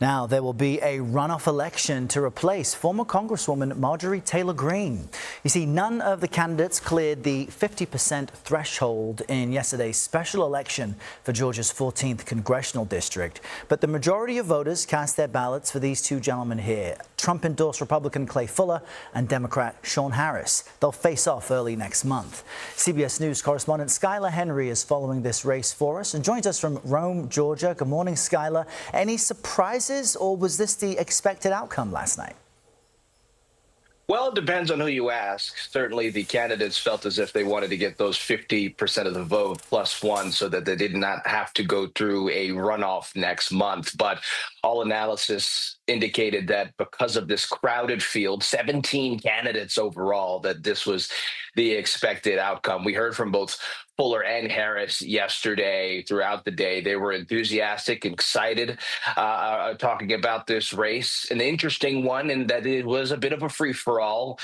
Now, there will be a runoff election to replace former Congresswoman Marjorie Taylor Greene. You see, none of the candidates cleared the 50% threshold in yesterday's special election for Georgia's 14th Congressional District. But the majority of voters cast their ballots for these two gentlemen here, Trump-endorsed Republican Clay Fuller and Democrat Shawn Harris. They'll face off early next month. CBS News correspondent Skyler Henry is following this race for us and joins us from Rome, Georgia. Good morning, Skyler. Any surprises? Or was this the expected outcome last night? Well, it depends on who you ask. Certainly, the candidates felt as if they wanted to get those 50% of the vote plus one so that they did not have to go through a runoff next month. But all analysis indicated that because of this crowded field, 17 candidates overall, that this was the expected outcome. We heard from both Fuller and Harris yesterday. Throughout the day, they were enthusiastic, excited, talking about this race. An interesting one in that it was a bit of a free-for-all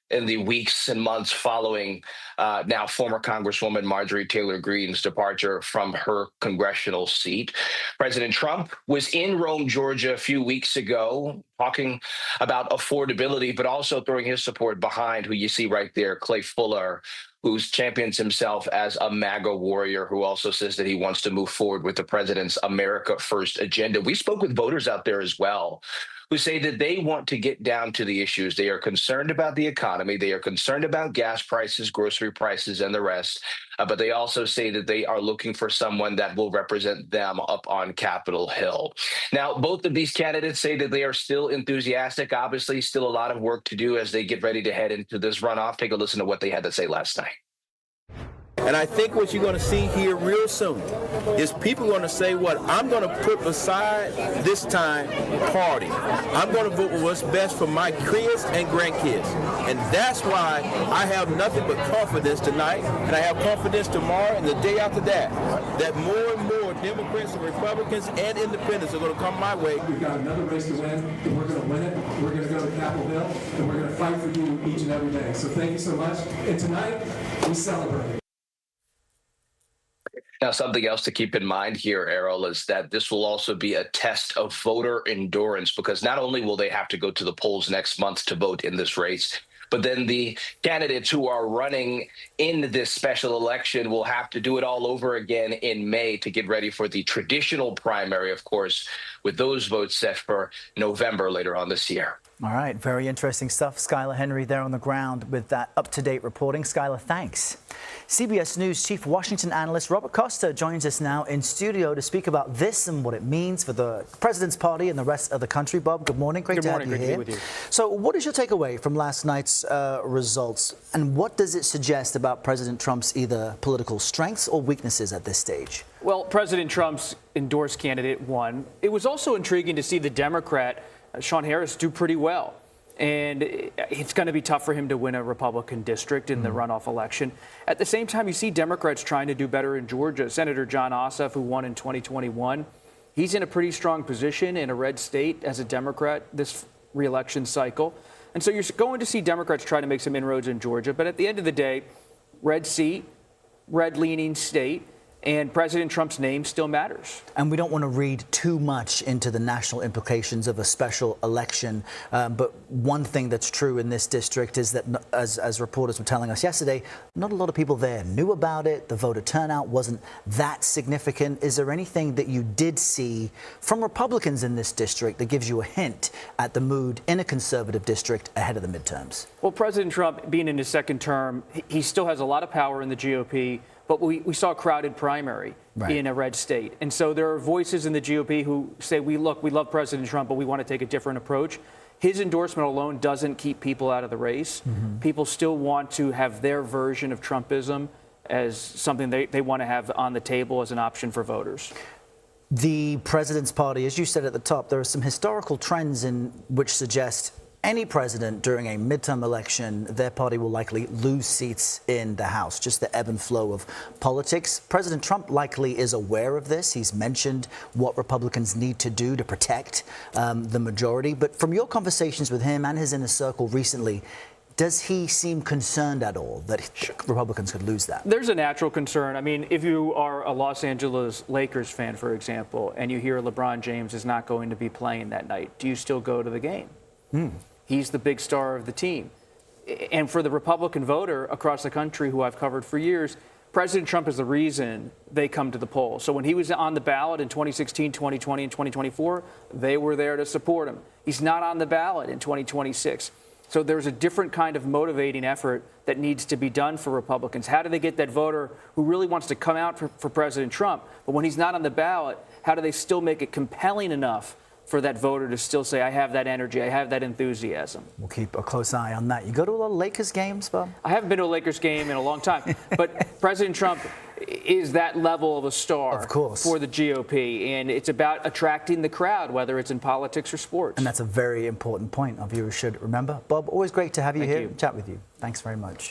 in the weeks and months following now former Congresswoman Marjorie Taylor Greene's departure from her congressional seat. President Trump was in Rome, Georgia a few weeks ago talking about affordability, but also throwing his support behind who you see right there, Clay Fuller, who champions himself as a MAGA warrior, who also says that he wants to move forward with the president's America First agenda. We spoke with voters out there as well, who say that they want to get down to the issues. They are concerned about the economy. They are concerned about gas prices, grocery prices, and the rest. But they also say that they are looking for someone that will represent them up on Capitol Hill. Now, both of these candidates say that they are still enthusiastic. Obviously, still a lot of work to do as they get ready to head into this runoff. Take a listen to what they had to say last night. And I think what you're going to see here real soon is people going to say, what I'm going to put beside this time party. I'm going to vote for what's best for my kids and grandkids. And that's why I have nothing but confidence tonight, and I have confidence tomorrow and the day after that more and more Democrats and Republicans and independents are going to come my way. We've got another race to win, and we're going to win it. We're going to go to Capitol Hill, and we're going to fight for you each and every day. So thank you so much. And tonight, we celebrate. Now, something else to keep in mind here, Errol, is that this will also be a test of voter endurance, because not only will they have to go to the polls next month to vote in this race, but then the candidates who are running in this special election will have to do it all over again in May to get ready for the traditional primary, of course, with those votes set for November later on this year. All right, very interesting stuff. Skyler Henry there on the ground with that up-to-date reporting. Skyler, thanks. CBS News Chief Washington Analyst Robert Costa joins us now in studio to speak about this and what it means for the President's Party and the rest of the country. Bob, good morning. Great to have you here. Great to be with you. So what is your takeaway from last night's results, and what does it suggest about President Trump's either political strengths or weaknesses at this stage? Well, President Trump's endorsed candidate won. It was also intriguing to see the Democrat, Shawn Harris, do pretty well. And it's going to be tough for him to win a Republican district in the runoff election. At the same time, you see Democrats trying to do better in Georgia. Senator John Ossoff, who won in 2021, he's in a pretty strong position in a red state as a Democrat this re-election cycle. And so you're going to see Democrats try to make some inroads in Georgia. But at the end of the day, red seat, red-leaning state, and President Trump's name still matters. And we don't want to read too much into the national implications of a special election. But one thing that's true in this district is that, as reporters were telling us yesterday, not a lot of people there knew about it. The voter turnout wasn't that significant. Is there anything that you did see from Republicans in this district that gives you a hint at the mood in a conservative district ahead of the midterms? Well, President Trump, being in his second term, he still has a lot of power in the GOP. But we saw a crowded primary in a red state. And so there are voices in the GOP who say, we love President Trump, but we want to take a different approach. His endorsement alone doesn't keep people out of the race. People still want to have their version of Trumpism as something they want to have on the table as an option for voters. The President's Party, as you said at the top, there are some historical trends in which suggest any president during a midterm election, their party will likely lose seats in the House, just the ebb and flow of politics. President Trump likely is aware of this. He's mentioned what Republicans need to do to protect the majority. But from your conversations with him and his inner circle recently, Does he seem concerned at all that Republicans could lose that? There's a natural concern. I mean, if you are a Los Angeles Lakers fan, for example, and you hear LeBron James is not going to be playing that night, do you still go to the game? He's the big star of the team. And for the Republican voter across the country who I've covered for years, President Trump is the reason they come to the polls. So when he was on the ballot in 2016, 2020, and 2024, they were there to support him. He's not on the ballot in 2026. So there's a different kind of motivating effort that needs to be done for Republicans. How do they get that voter who really wants to come out for President Trump, but when he's not on the ballot, how do they still make it compelling enough for that voter to still say, I have that energy, I have that enthusiasm? We'll keep a close eye on that. You go to a lot of Lakers games, Bob? I haven't been to a Lakers game in a long time, but President Trump is that level of a star, of course, for the GOP, and it's about attracting the crowd, whether it's in politics or sports. And that's a very important point our viewers should remember. Bob, always great to have you here and chat with you. Thanks very much.